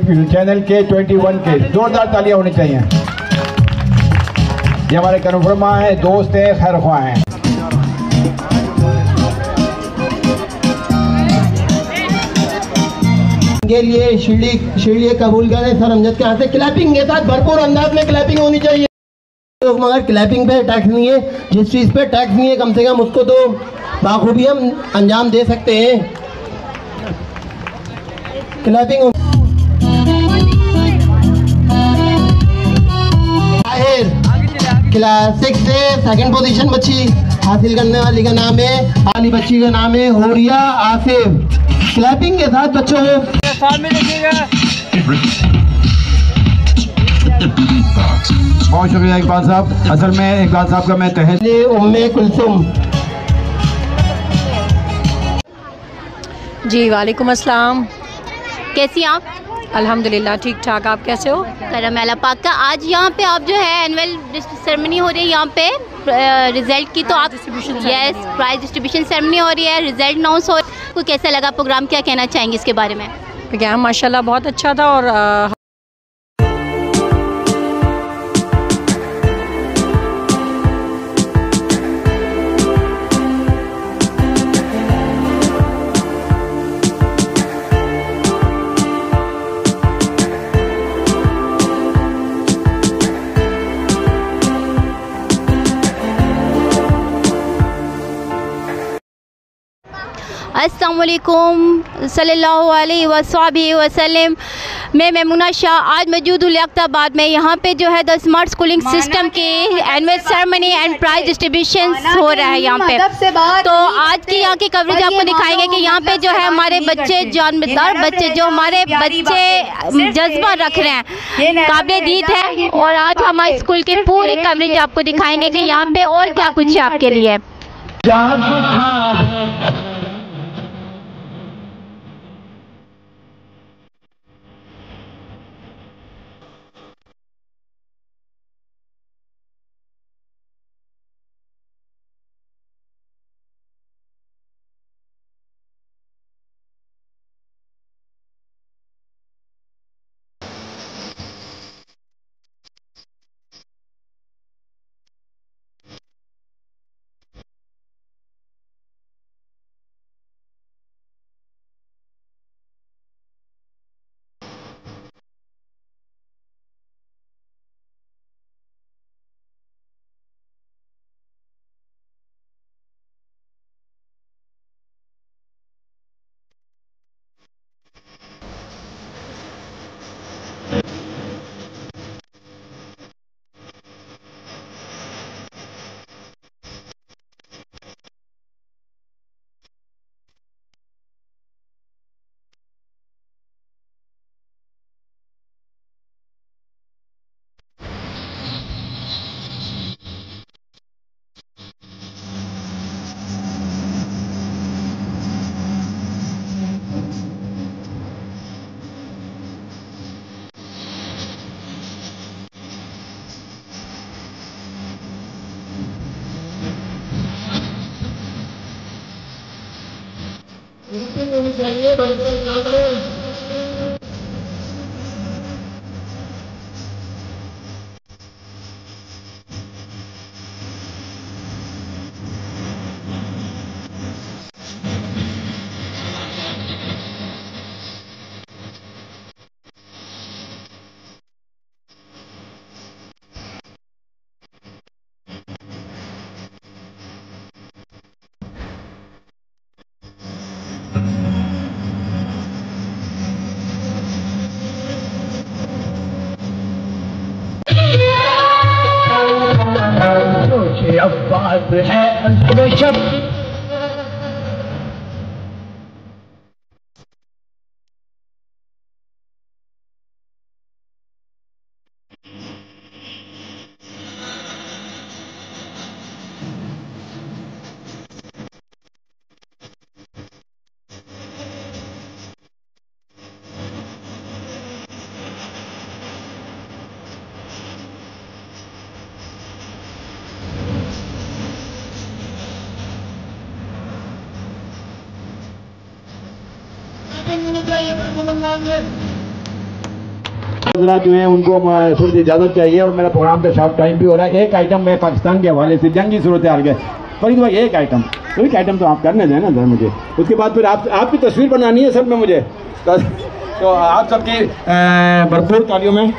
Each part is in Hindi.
चैनल के 21 के जोरदार तालियां होनी चाहिए। ये हमारे कन्फर्मा है, दोस्त है, खैर ख्वाह हैं। के लिए शील्डी कबूल करें सर अमजद के हाथ से। क्लैपिंग के साथ भरपूर अंदाज में क्लैपिंग होनी चाहिए। तो मगर क्लैपिंग पे टैक्स नहीं है, जिस चीज़ पे टैक्स नहीं है कम से कम उसको तो बाखूबी हम अंजाम दे सकते हैं। क्लैपिंग क्लास 6 से सेकंड पोजीशन बच्ची हासिल करने वाली का नाम है, वाली बच्ची का नाम है होरिया आसिफ। क्लैपिंग के साथ बच्चों बहुत शुक्रिया इकबाल साहब। असल में इकबाल साहब का मैं तहे उम्मे कुलसुम। जी वालेकुम अस्सलाम। कैसी आप? अल्हम्दुलिल्लाह ठीक ठाक, आप कैसे हो? करम अल्लाह पाक का। आज यहाँ पे आप जो है एनुअल सेरेमनी हो रही है यहाँ पे रिजल्ट की, तो आप यस प्राइज डिस्ट्रीब्यूशन सेरेमनी हो रही है, रिजल्ट अनाउंस हो रहा है। आपको कैसा लगा प्रोग्राम, क्या कहना चाहेंगे इसके बारे में? प्रोग्राम माशाल्लाह बहुत अच्छा था और अस्सलाम वालेकुम सल्लल्लाहु अलैहि वसल्लम। मैं मैमुना शाह आज मौजूद हूँ लियाकताबाद में। यहाँ पे जो है द स्मार्ट स्कूलिंग सिस्टम के annual ceremony and prize distribution हो रहा है यहाँ पे। तो आज की यहाँ की कवरेज आपको दिखाएंगे कि यहाँ पे जो है हमारे बच्चे जानदार बच्चे जो हमारे बच्चे जज्बा रख रहे हैं, काबिल दीद है। और आज हमारे स्कूल की पूरी कवरेज आपको दिखाएंगे कि यहाँ पे और क्या कुछ है आपके लिए। अब्बास है शब्द हज़रात जो हैं उनको थोड़ी सी इजाज़त चाहिए और मेरा प्रोग्राम का शॉर्ट टाइम भी हो रहा है। एक आइटम मैं पाकिस्तान के हवाले से जंगी सूरत हाल गए फरीद भाई, एक आइटम तो आप करने दें ना सर मुझे, उसके बाद फिर आपकी तस्वीर बनानी है सर में मुझे, तो आप सबकी भरपूर तालियों में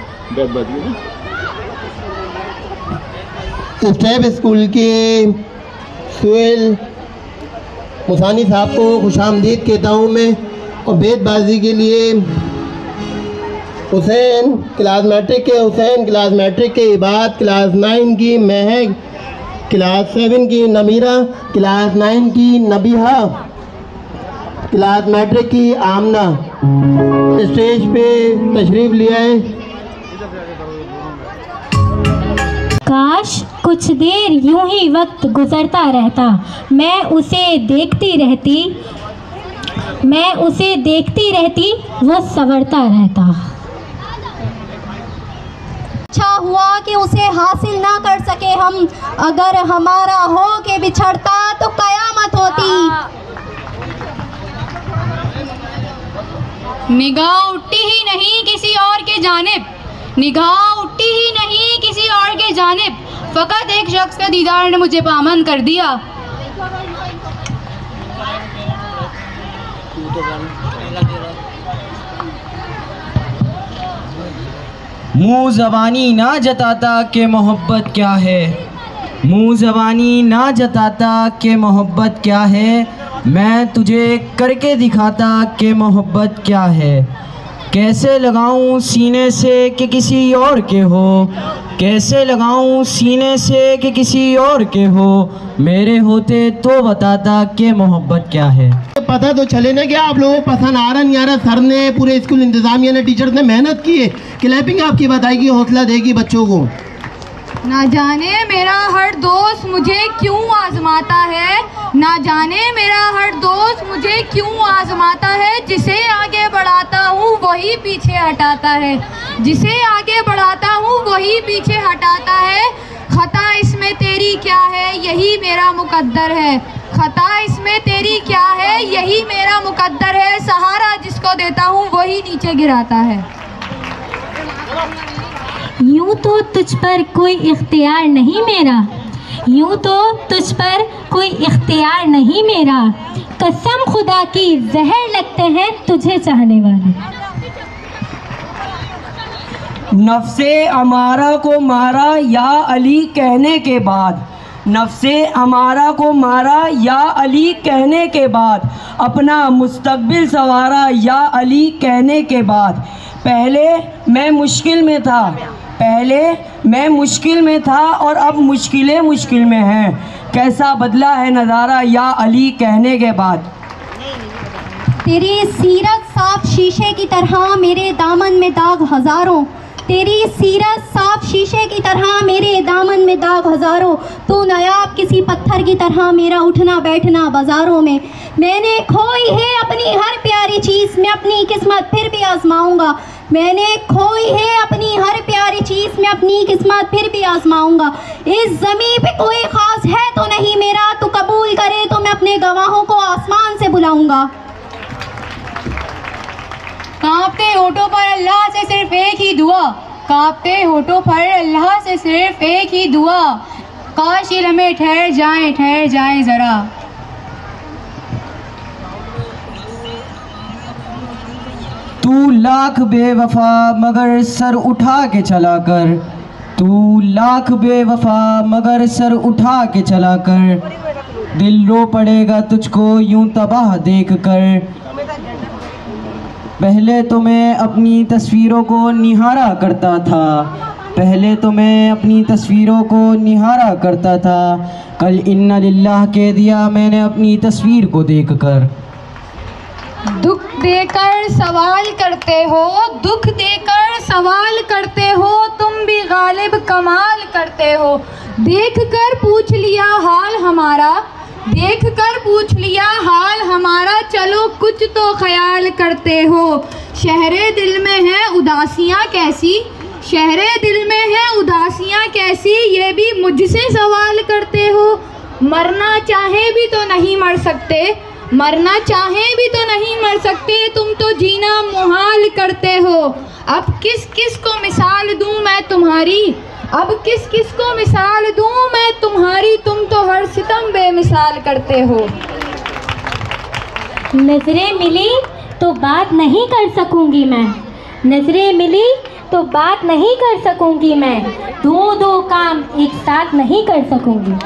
स्टेप स्कूल के सुहेल मुसानी साहब को खुशामदीद कहता हूँ मैं, और बेतबाजी के लिए हुसैन क्लास मैट्रिक के बाद क्लास 9 की महक, क्लास 7 की नमीरा, क्लास 9 की नबीहा, क्लास मैट्रिक की आमना स्टेज पे तशरीफ़ लिया है। काश कुछ देर यूं ही वक्त गुजरता रहता, मैं उसे देखती रहती वो संवरता रहता। अच्छा हुआ कि उसे हासिल ना कर सके हम, अगर हमारा हो के बिछड़ता तो कयामत होती। निगाह उठती ही नहीं किसी और के जानिब, फ़कत एक शख्स का दीदार ने मुझे पाबंद कर दिया। मुँह ज़बानी ना जताता कि मोहब्बत क्या है, मैं तुझे करके दिखाता कि मोहब्बत क्या है। कैसे लगाऊं सीने से कि किसी और के हो, मेरे होते तो बताता कि मोहब्बत क्या है। पता तो चले ना कि आप लोगों को पसंद आ रहा नहीं आ रहा। सर ने, पूरे स्कूल इंतजामिया ने, टीचर्स ने मेहनत की है। क्लैपिंग आपकी बताएगी, हौसला देगी बच्चों को। ना जाने मेरा हर दोस्त मुझे क्यों आजमाता है, जिसे आगे बढ़ाता हूँ वही पीछे हटाता है, खता इसमें तेरी क्या है यही मेरा मुकद्दर है, सहारा जिसको देता हूँ वही नीचे गिराता है। यूं तो तुझ पर कोई इख्तियार नहीं मेरा, कसम खुदा की जहर लगते हैं तुझे चाहने वाले। नफ्से अमारा को मारा या अली कहने के बाद, अपना मुस्तकबिल संवारा या अली कहने के बाद। पहले मैं मुश्किल में था और अब मुश्किल में हैं, कैसा बदला है नज़ारा या अली कहने के बाद। तेरी सीरत साफ शीशे की तरह मेरे दामन में दाग हज़ारों, तू नायाब किसी पत्थर की तरह मेरा उठना बैठना बाज़ारों में। मैंने खोई है अपनी हर प्यारी चीज़, मैं अपनी किस्मत फिर भी आजमाऊंगा। इस ज़मीन पे कोई ख़ास है तो नहीं मेरा, तू कबूल करे तो मैं अपने गवाहों को आसमान से बुलाऊंगा। कांपते होठों पर अल्लाह से सिर्फ एक ही दुआ, काश ये लम्हे ठहर जाएं ज़रा। तू लाख बेवफा मगर सर उठा के चला कर, दिल रो पड़ेगा तुझको यूं तबाह देख कर। पहले तो मैं अपनी तस्वीरों को निहारा करता था, कल इन्ना लिल्लाह कह दिया मैंने अपनी तस्वीर को देखकर। दुख देकर सवाल करते हो, तुम भी गालिब कमाल करते हो। देख कर पूछ लिया हाल हमारा, चलो कुछ तो ख्याल करते हो। शहरे दिल में है उदासियाँ कैसी, ये भी मुझसे सवाल करते हो। मरना चाहे भी तो नहीं मर सकते, मरना चाहें भी तो नहीं मर सकते, तुम तो जीना मुहाल करते हो। अब किस किस को मिसाल दूं मैं तुम्हारी, अब किस किस को मिसाल दूं मैं तुम्हारी, तुम तो हर सितम बेमिसाल करते हो। नजरें मिली तो बात नहीं कर सकूंगी मैं, नजरें मिली तो बात नहीं कर सकूंगी मैं, दो काम एक साथ नहीं कर सकूंगी।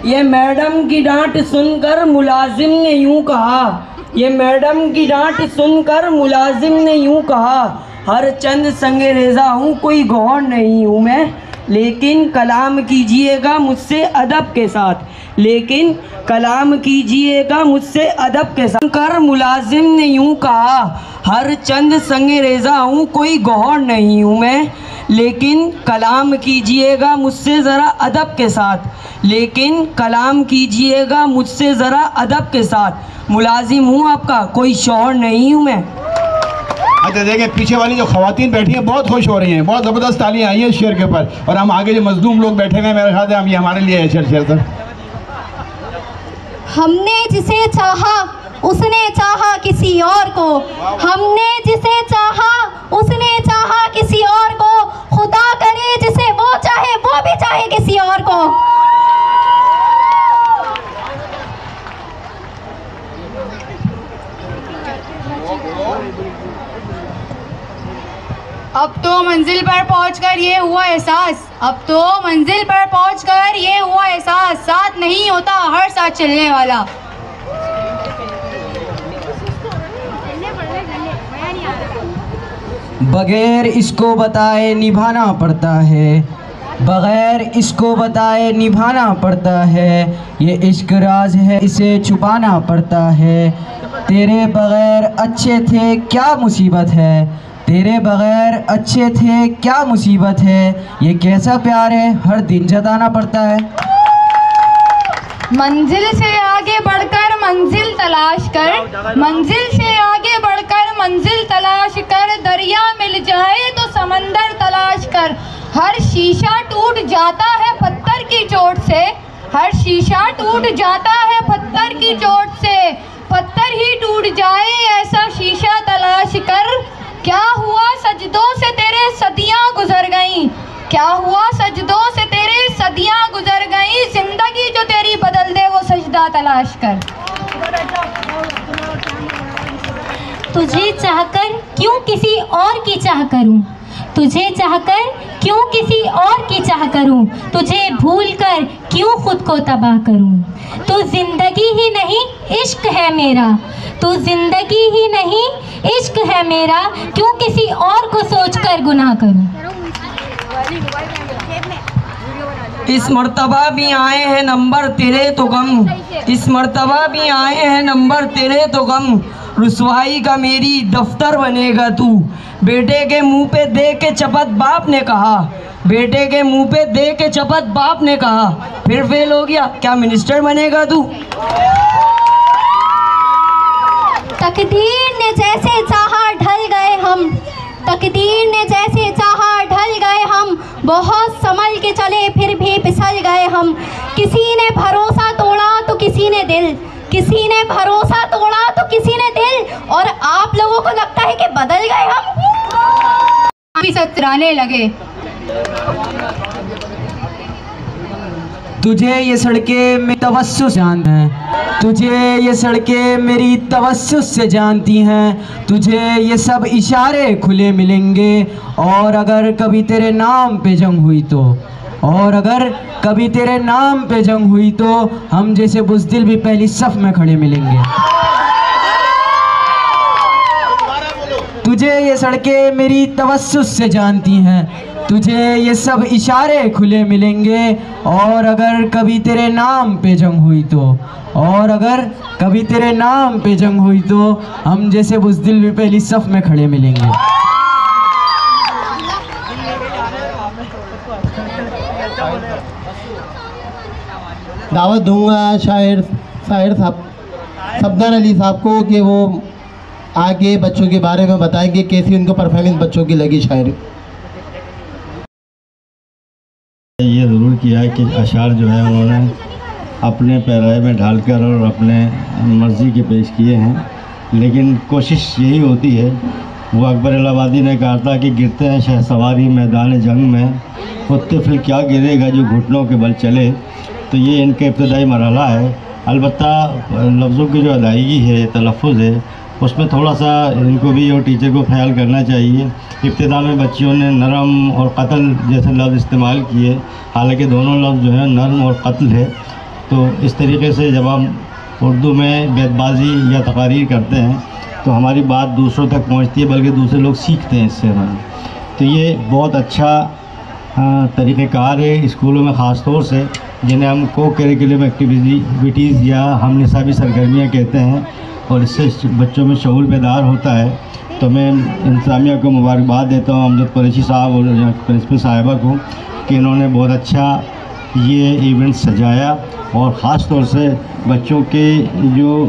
ये मैडम की डांट सुनकर मुलाजिम ने यूं कहा, ये मैडम की डांट सुनकर मुलाजिम ने यूं कहा, हर चंद संगे रेज़ा हूँ कोई गौर नहीं हूँ मैं, लेकिन कलाम कीजिएगा मुझसे अदब के साथ, लेकिन कलाम कीजिएगा मुझसे अदब के साथ। कर मुलाजिम ने यूं कहा, हर चंद संगे रेज़ा हूँ कोई गौर नहीं हूँ मैं, लेकिन कलाम कीजिएगा मुझसे ज़रा अदब के साथ, लेकिन कलाम कीजिएगा मुझसे ज़रा अदब के साथ, मुलाजिम हूँ आपका कोई शौहर नहीं हूँ मैं। अच्छा देखिए, पीछे वाली जो खवातीन बैठी हैं बहुत खुश हो रही हैं, बहुत ज़बरदस्त तालियां आई हैं शेर के ऊपर, और हम आगे जो मजलूम लोग बैठे हुए हैं मेरे ख्याल से हम ये हमारे लिए है शेर सर। हमने जिसे चाहा उसने चाहा किसी और को, हमने जिसे चाहा उसने चाहा किसी और को, खुदा करे जिसे वो चाहे वो भी चाहे किसी और को। अब तो मंजिल पर पहुंचकर ये हुआ एहसास, अब तो मंजिल पर पहुंचकर ये हुआ एहसास, साथ नहीं होता हर साथ चलने वाला। बगैर इसको बताए निभाना पड़ता है, बगैर इसको बताए निभाना पड़ता है, ये इश्क राज है इसे छुपाना पड़ता है, तेरे बगैर अच्छे थे क्या मुसीबत है, तेरे बगैर अच्छे थे क्या मुसीबत है, ये कैसा प्यार है हर दिन जताना पड़ता है। मंजिल से आगे बढ़कर मंजिल तलाश कर, मंजिल से आगे बढ़कर मंजिल तलाश कर, दरिया मिल जाए तो समंदर तलाश कर, हर शीशा टूट जाता है पत्थर की चोट से, हर शीशा टूट जाता है पत्थर की चोट से, पत्थर ही टूट जाए ऐसा शीशा तलाश कर, क्या हुआ सजदों से तेरे सदियां गुजर गईं, क्या हुआ सजदों से तेरे सदियां गुजर गईं, जिंदगी जो तेरी बदल दे वो सजदा तलाश कर। तुझे चाहकर क्यों किसी और की चाह करूं, तुझे चाहकर क्यों किसी और की चाह करूं, तुझे भूलकर क्यों खुद को तबाह करूं, तू जिंदगी ही नहीं इश्क है मेरा, तू जिंदगी ही नहीं इश्क है मेरा, क्यों किसी और को सोचकर गुनाह करूं। इस मर्तबा भी आए हैं नंबर तेरे तो गम, इस मर्तबा भी आए हैं नंबर तेरे तो गम, रुसवाई का मेरी दफ्तर बनेगा तू, बेटे के मुंह पे दे के चपत बाप ने कहा, बेटे के मुंह पे दे के चपत बाप ने कहा, फिर फेल हो गया क्या मिनिस्टर बनेगा तू। तकदीर ने जैसे चाहा ढल गए हम, तकदीर ने जैसे चाहा ढल गए हम, बहुत संभल के चले फिर भी फिसल गए हम, किसी ने भरोसा तोड़ा तो किसी ने दिल, किसी ने भरोसा तोड़ा तो किसी ने दिल, और आप लोगों को लगता है कि बदल गए हम भी सतराने लगे। तुझे ये सड़कें मेरी तवस्सुस जानती हैं, तुझे ये सड़कें मेरी तवस्सुस से जानती हैं, तुझे ये सब इशारे खुले मिलेंगे, और अगर कभी तेरे नाम पे जंग हुई तो, और अगर कभी तेरे नाम पे जंग हुई तो, हम जैसे बुज़दिल भी पहली सफ में खड़े मिलेंगे। तुझे ये सड़कें मेरी तवस्सुस से जानती हैं, तुझे ये सब इशारे खुले मिलेंगे, और अगर कभी तेरे नाम पे जंग हुई तो, और अगर कभी तेरे नाम पे जंग हुई तो, हम जैसे बुज़दिल भी पहली सफ में खड़े मिलेंगे। दावत दूंगा शायर साहब सफदर अली साहब को कि वो आगे बच्चों के बारे में बताएंगे कैसी उनको परफॉर्मेंस बच्चों की लगी शायरी। ये ज़रूर किया है कि अशार जो है उन्होंने अपने पैराए में ढालकर और अपने मर्ज़ी के पेश किए हैं, लेकिन कोशिश यही होती है। वो अकबर इलाहाबादी ने कहा था कि गिरते हैं शहसवारी मैदान जंग में, वो तिफ़्ल क्या गिरेगा जो घुटनों के बल चले। तो ये इनका इब्तदाई मरहला है। अलबत्ता लफ्ज़ों की जो अदायगी है, तलफ़ुज़ है, उसमें थोड़ा सा इनको भी और टीचर को ख्याल करना चाहिए। इब्तिदा में बच्चियों ने नरम और कत्ल जैसे लफ्ज़ इस्तेमाल किए, हालांकि दोनों लफ्ज़ जो है नरम और कत्ल है। तो इस तरीके से जब हम उर्दू में बेतबाजी या तकारीर करते हैं तो हमारी बात दूसरों तक पहुंचती है, बल्कि दूसरे लोग सीखते हैं इससे हमें। तो ये बहुत अच्छा तरीक़ेकार है स्कूलों में, ख़ास तौर से जिन्हें हम को करिकुलम एक्टिविटीज़ या हम निसाबी सरगर्मियाँ कहते हैं, और इससे बच्चों में शऊर बेदार होता है। तो मैं इंतज़ामिया को मुबारकबाद देता हूँ, अमजद कुरैशी साहब और प्रिंसिपल साहिबा को, कि इन्होंने बहुत अच्छा ये इवेंट सजाया और ख़ास तौर से बच्चों के जो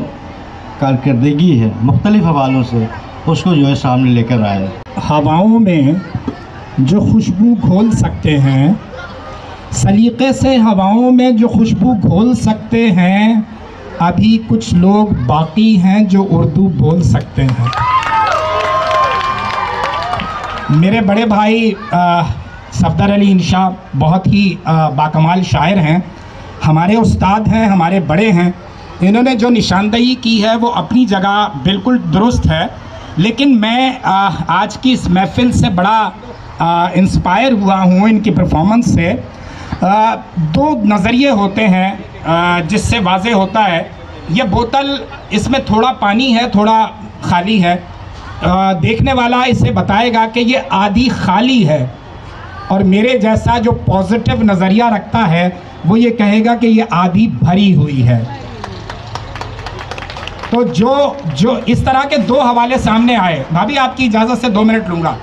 कारकर्दगी है मुख्तलिफ़ हवालों से, उसको जो है सामने लेकर आए। हवाओं में जो खुशबू घोल सकते हैं, सलीक़े से हवाओं में जो खुशबू घोल सकते हैं, अभी कुछ लोग बाकी हैं जो उर्दू बोल सकते हैं। मेरे बड़े भाई सफदर अली इंशा बहुत ही बाकमाल शायर हैं, हमारे उस्ताद हैं, हमारे बड़े हैं। इन्होंने जो निशानदेही की है वो अपनी जगह बिल्कुल दुरुस्त है, लेकिन मैं आज की इस महफ़िल से बड़ा इंस्पायर हुआ हूँ इनकी परफॉर्मेंस से। दो नज़रिए होते हैं जिससे वाज़े होता है, ये बोतल इसमें थोड़ा पानी है थोड़ा खाली है। देखने वाला इसे बताएगा कि ये आधी खाली है, और मेरे जैसा जो पॉजिटिव नज़रिया रखता है वो ये कहेगा कि ये आधी भरी हुई है। तो जो इस तरह के दो हवाले सामने आए, भाभी आपकी इजाज़त से 2 मिनट लूँगा।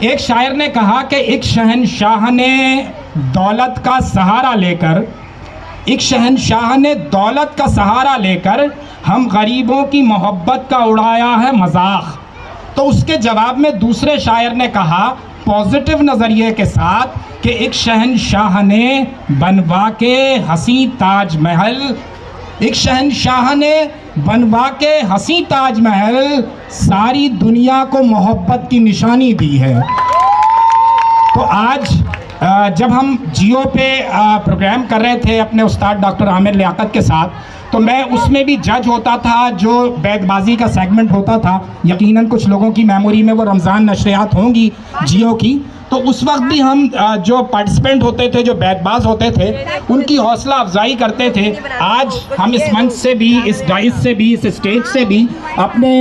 एक शायर ने कहा कि एक शहनशाह ने दौलत का सहारा लेकर, एक शहनशाह ने दौलत का सहारा लेकर हम गरीबों की मोहब्बत का उड़ाया है मजाक। तो उसके जवाब में दूसरे शायर ने कहा पॉजिटिव नज़रिए के साथ कि एक शहनशाह ने बनवा के हसी ताजमहल, एक शहनशाह ने बनवा के हसी ताजमहल सारी दुनिया को मोहब्बत की निशानी दी है। तो आज जब हम जियो पे प्रोग्राम कर रहे थे अपने उस्ताद डॉक्टर आमिर लियाकत के साथ, तो मैं उसमें भी जज होता था। जो बैतबाजी का सेगमेंट होता था, यकीनन कुछ लोगों की मेमोरी में वो रमज़ान नशरियात होंगी जियो की, तो उस वक्त भी हम जो पार्टिसिपेंट होते थे, जो बैतबाज होते थे, उनकी हौसला अफजाई करते थे। आज हम इस मंच से भी, इस डाइस से भी, इस स्टेज से भी अपने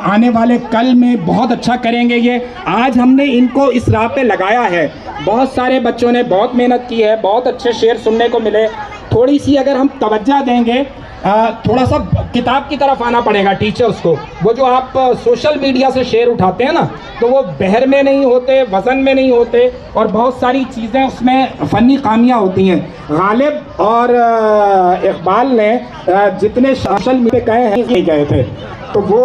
आने वाले कल में बहुत अच्छा करेंगे। ये आज हमने इनको इस राह पे लगाया है। बहुत सारे बच्चों ने बहुत मेहनत की है, बहुत अच्छे शेर सुनने को मिले। थोड़ी सी अगर हम तवज्जो देंगे, थोड़ा सा किताब की तरफ आना पड़ेगा टीचर्स को। वो जो आप सोशल मीडिया से शेर उठाते हैं ना, तो वो बहर में नहीं होते, वज़न में नहीं होते, और बहुत सारी चीज़ें उसमें फ़नी खामियां होती हैं। गालिब और इकबाल ने जितने सोशल मीडिया कहे हैं नहीं कहे थे, तो वो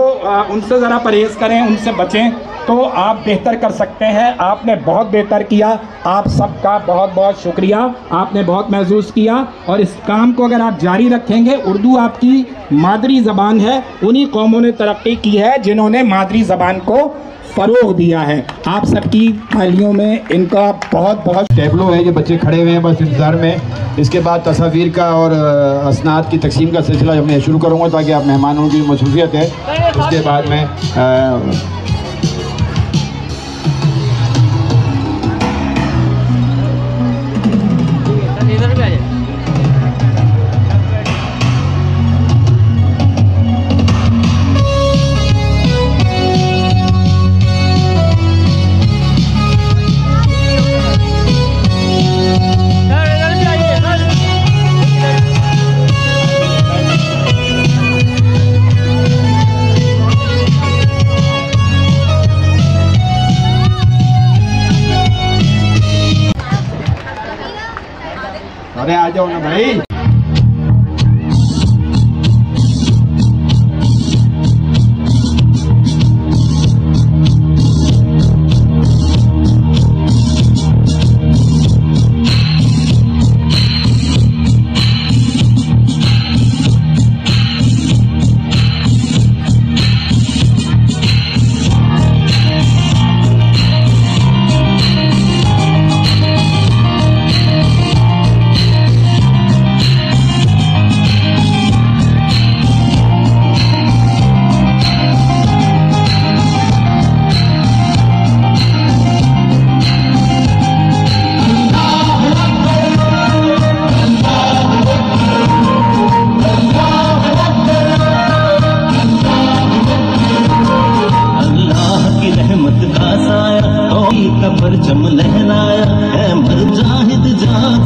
उनसे ज़रा परहेज़ करें, उनसे बचें, तो आप बेहतर कर सकते हैं। आपने बहुत बेहतर किया, आप सबका बहुत बहुत शुक्रिया। आपने बहुत महसूस किया, और इस काम को अगर आप जारी रखेंगे, उर्दू आपकी मादरी ज़बान है। उन्हीं कौमों ने तरक्की की है जिन्होंने मादरी ज़बान को फ़रोग़ दिया है। आप सबकी थालियों में इनका बहुत बहुत। टेबलो है, ये बच्चे खड़े हुए हैं बस इंतज़ार में। इसके बाद तस्वीर का और असनाद की तकसीम का सिलसिला मैं शुरू करूँगा, ताकि आप मेहमानों की मसरूफ़ियत है। उसके बाद में अरे आ जाओ ना भाई।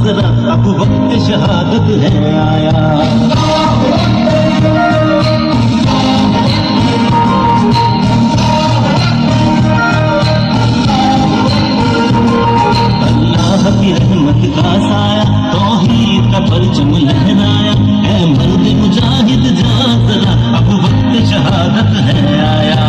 जरा अब वक्त शहादत है आया। अल्लाह की रहमत का साया तौहीद का परचम लहराया, ऐ मर्द मुजाहिद जा जरा अब वक्त शहादत है आया।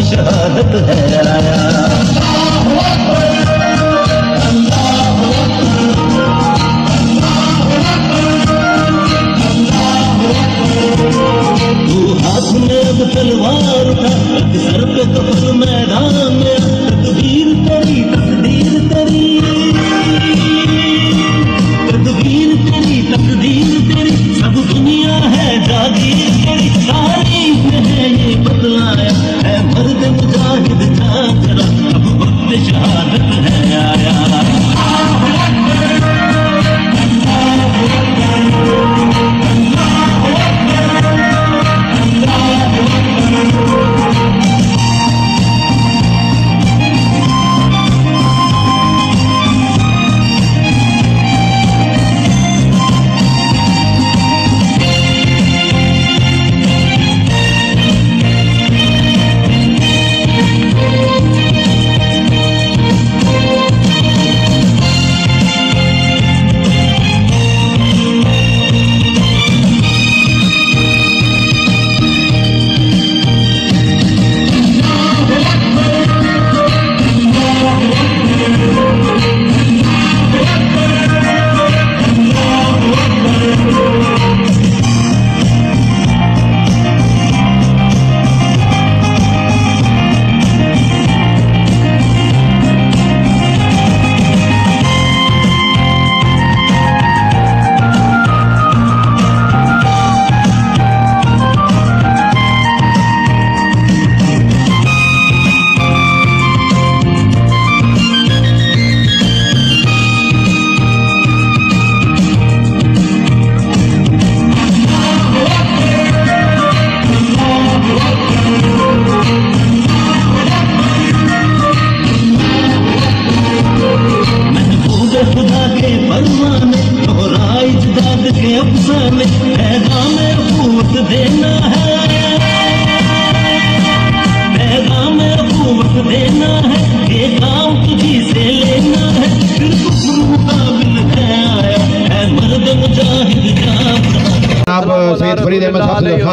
शहादत है आया। तू हाथ में अब तलवार उठा, सर पे तो मैदान में तकदीर तेरी, तकदीर तेरी, तकदीर तेरी, तकदीर तेरी, सब दुनिया है जागीर तेरी, तारीफ में है ये बतलाया, है मर्द मुजाहिद जा जरा अब वक्त शहादत है आया।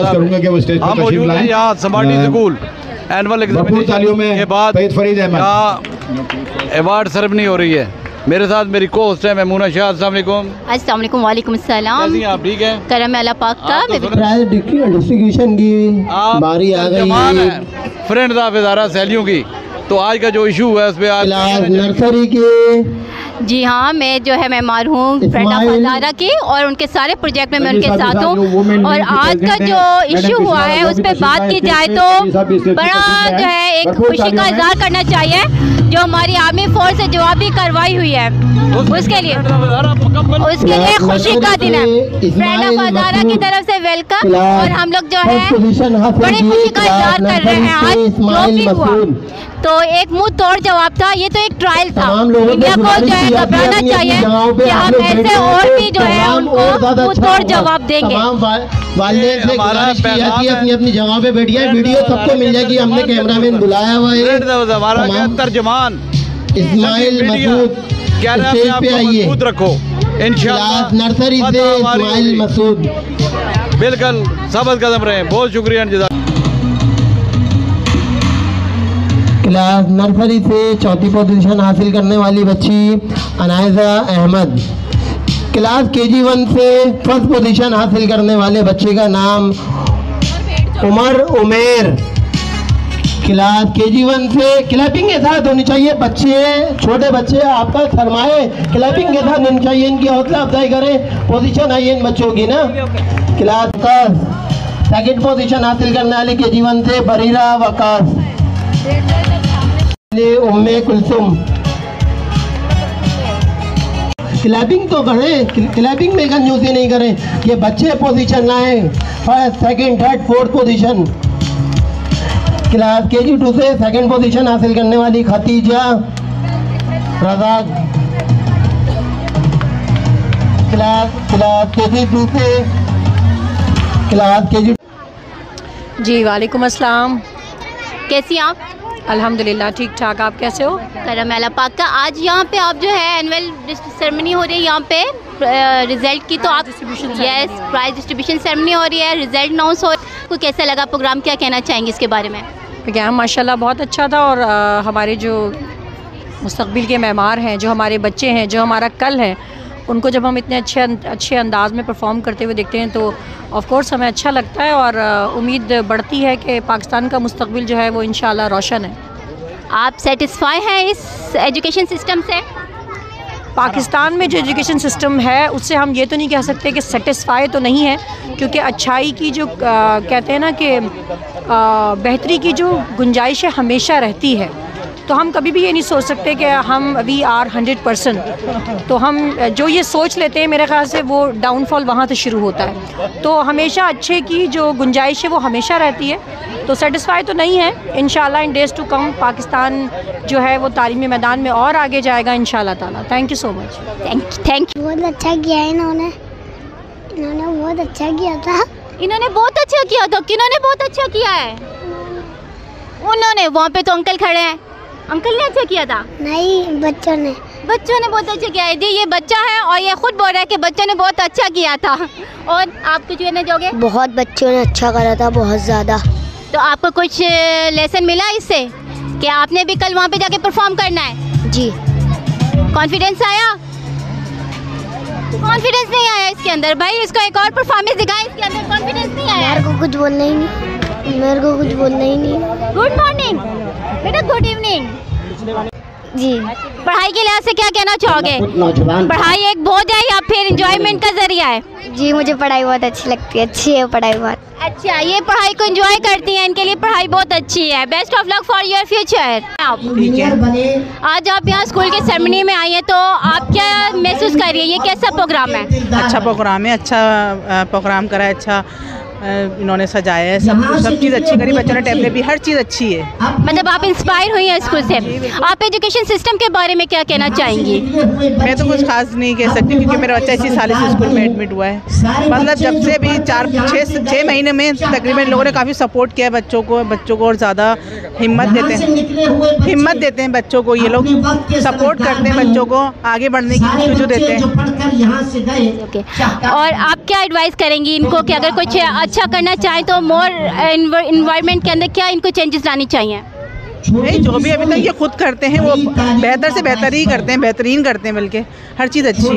करूंगा कि वो स्टेज पर तशरीफ लाएं। यहाँ समाटी स्कूल एनुअल एग्जामिनेशन के बाद अवार्ड सेरेमनी हो रही है। मेरे साथ मेरी को होस्ट है मेमूना शाह। अस्सलाम वालेकुम। अस्सलाम वालेकुम। वालेकुम अस्सलाम। कैसी हैं आप? ठीक है, करम अल्लाह पाक का। डिस्ट्रीब्यूशन की बारी आ गई है। फ्रेंड्स ऑफ इदारा सैलियों की, तो आज का जो इशू है उस पर आज नर्सरी की। जी हाँ, मैं जो है मेहमान हूँ फ्रेंड ऑफ हज़ारा की, और उनके सारे प्रोजेक्ट में मैं उनके साथ हूँ। और आज का जो इशू हुआ है उस पर बात की जाए तो बड़ा जो है एक खुशी का इजहार करना चाहिए जो हमारी आर्मी फोर्स से जवाबी कार्रवाई हुई है, उसके लिए खुशी का दिन है। फ्रेंड ऑफ हज़ारा की तरफ से वेलकम। और हम लोग जो है बड़ी खुशी का इजहार कर रहे हैं आज जो भी हुआ। तो एक मुंह तोड़ जवाब था, ये तो एक ट्रायल था। तमाम लोगों इंडिया को जो है घबराना चाहिए कि हम ऐसे और भी जो है उनको मुंह तोड़ जवाब देंगे। वालिदैन से गुजारिश की जाती है अपनी अपनी जगह पे बैठिए, वीडियो सबको मिल जाएगी। हमने कैमरामैन बुलाया हुआ है, तर्जमान इस्माइल मसूद स्टेज पे आइए, रखो इंशाअल्लाह। नर्सरी से इस्माइल मसूद बिल्कुल सबक कदम रहे, बहुत शुक्रिया। क्लास नर्सरी से चौथी पोजीशन हासिल करने वाली बच्ची अनायजा अहमद। क्लास KG1 से फर्स्ट पोजीशन हासिल करने वाले बच्चे का नाम उमर उमेर। क्लास KG1 से क्लैपिंग के साथ होनी चाहिए, बच्चे छोटे बच्चे आपका सरमाए क्लैपिंग के साथ होनी चाहिए, इनकी हौसला अफजाई करें। पोजीशन आई इन बच्चों की ना। क्लास का सेकंड पोजीशन हासिल करने वाले KG1 से बरीरा वकास, उम्मे कुलसुम। क्लैपिंग तो करें, क्लैपिंग में कंजूसी नहीं करें। ये बच्चे पोजीशन लाए, first second third fourth position. Class KG2 से सेकंड पोजीशन हासिल करने वाली खतीजा रजा। क्लास KG2 से क्लास KG। जी वालेकुम अस्सलाम, कैसी आप? अल्हम्दुलिल्लाह ठीक ठाक, आप कैसे हो? करम अल्लाह पाक का। आज यहाँ पे आप जो है एनुअल सेरेमनी हो रही है यहाँ पे रिजल्ट की, तो आप यस प्राइज डिस्ट्रीब्यूशन सेरेमनी हो रही है, रिजल्ट अनाउंस हो। आपको कैसा लगा प्रोग्राम, क्या कहना चाहेंगे इसके बारे में? प्रोग्राम माशाल्लाह बहुत अच्छा था और हमारे जो मुस्तकबिल के मेहमान हैं, जो हमारे बच्चे हैं, जो हमारा कल है, उनको जब हम इतने अच्छे अंदाज में परफॉर्म करते हुए देखते हैं तो ऑफ कोर्स हमें अच्छा लगता है और उम्मीद बढ़ती है कि पाकिस्तान का मुस्तकबिल जो है वो इंशाल्लाह रोशन है। आप सेटिस्फाई हैं इस एजुकेशन सिस्टम से? पाकिस्तान में जो एजुकेशन सिस्टम है उससे हम ये तो नहीं कह सकते कि सेटिस्फाई तो नहीं है, क्योंकि अच्छाई की जो कहते हैं ना कि बेहतरी की जो गुंजाइश है हमेशा रहती है। तो हम कभी भी ये नहीं सोच सकते कि हम वी आर 100%। तो हम जो ये सोच लेते हैं मेरे ख्याल से वो डाउनफॉल वहाँ से शुरू होता है। तो हमेशा अच्छे की जो गुंजाइश है वो हमेशा रहती है। तो सेटिस्फाई तो नहीं है, इंशाल्लाह इन डेज़ टू कम पाकिस्तान जो है वो तालीमी मैदान में और आगे जाएगा इंशाल्लाह ताला। Thank you so much. Thank you. बहुत अच्छा किया है इन्होंने बहुत अच्छा किया था। इन्होंने बहुत अच्छा किया था। किन्होंने बहुत अच्छा किया है? उन्होंने, वहाँ पे तो अंकल खड़े हैं, अंकल ने अच्छा किया था? नहीं, बच्चों ने बहुत अच्छा किया है। ये बच्चा है और ये खुद बोल रहा है कि बच्चों ने बहुत अच्छा किया था। और आप कुछ कहना चाहोगे? बहुत बच्चों ने अच्छा करा था, बहुत ज़्यादा। तो आपको कुछ लेसन मिला इससे कि आपने भी कल वहाँ पे जाके परफॉर्म करना है? जी। कॉन्फिडेंस आया? कॉन्फिडेंस नहीं आया इसके अंदर। भाई इसको एक और परफॉर्मेंस दिखाएं, इसके अंदर कॉन्फिडेंस नहीं आया। मेरे को कुछ बोलना ही नहीं। गुड मॉर्निंग बेटा, गुड इवनिंग जी। पढ़ाई के लिहाज से क्या कहना चाहोगे? पढ़ाई एक बोझ है या फिर एंजॉयमेंट का जरिया है? जी, मुझे पढ़ाई बहुत अच्छी लगती है। अच्छी है पढ़ाई बहुत। अच्छा, ये पढ़ाई को एंजॉय करती हैं, इनके लिए पढ़ाई बहुत अच्छी है। Best of luck for your future. आज आप यहाँ स्कूल के सेरेमनी में आई हैं, तो आप क्या महसूस कर रही है? ये कैसा प्रोग्राम है? अच्छा प्रोग्राम है, अच्छा प्रोग्राम करा है, अच्छा इन्होंने सजाया है, सब चीज़ अच्छी करी, बच्चों ने टैबलेट भी, हर चीज़ अच्छी है। मतलब आप इंस्पायर हुई हैं स्कूल से। आप एजुकेशन सिस्टम के बारे में क्या कहना चाहेंगी? मैं तो कुछ खास नहीं कह सकती क्योंकि मेरा बच्चा इसी साल इस स्कूल में एडमिट हुआ है। मतलब जब से भी 6 महीने में तकरीबन लोगों ने काफ़ी सपोर्ट किया है बच्चों को और ज़्यादा हिम्मत देते हैं बच्चों को। ये लोग सपोर्ट करते हैं बच्चों को आगे बढ़ने की सुझाव देते हैं। और आप क्या एडवाइस करेंगी इनको कि अगर कुछ अच्छा करना चाहे तो मोर एनवायरनमेंट के अंदर क्या इनको चेंजेस लानी चाहिए? नहीं, जो भी अभी तक ये खुद करते हैं वो बेहतर से बेहतर ही करते हैं, बेहतरीन करते हैं, बल्कि हर चीज़ अच्छी है।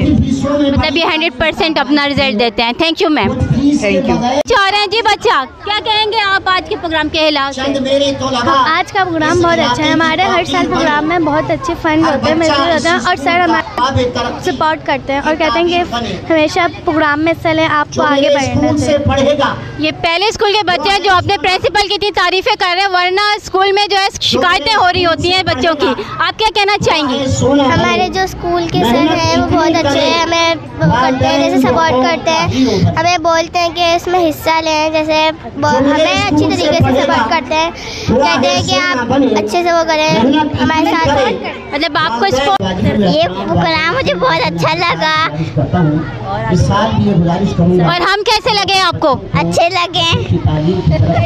मतलब ये 100% अपना रिजल्ट देते हैं। Thank you ma'am. Thank you. चाह रहे हैं जी बच्चा, क्या कहेंगे आप आज के प्रोग्राम के हिलाफ से? आज का प्रोग्राम बहुत अच्छा है। हमारे हर साल प्रोग्राम में बहुत अच्छे फंड होते हैं, और सर हमारे सपोर्ट करते हैं और कहते हैं कि हमेशा प्रोग्राम में हिस्सा लें, आपको आगे बढ़ना चाहिए। ये पहले स्कूल के बच्चे हैं जो अपने प्रिंसिपल की इतनी तारीफें कर रहे हैं, वरना स्कूल में जो है शिकायतें हो रही होती हैं बच्चों की। आप क्या कहना चाहेंगी? हमारे जो स्कूल के सर हैं वो बहुत अच्छे हैं, हमें करते हैं, जैसे सपोर्ट करते हैं, हमें बोलते हैं कि इसमें हिस्सा लें, जैसे हमें अच्छी तरीके से सपोर्ट करते हैं, कहते हैं कि आप अच्छे से वो करें हमारे साथ। मतलब आपको ये प्रोग्राम मुझे बहुत अच्छा लगा। और हम कैसे लगे आपको? अच्छे लगे।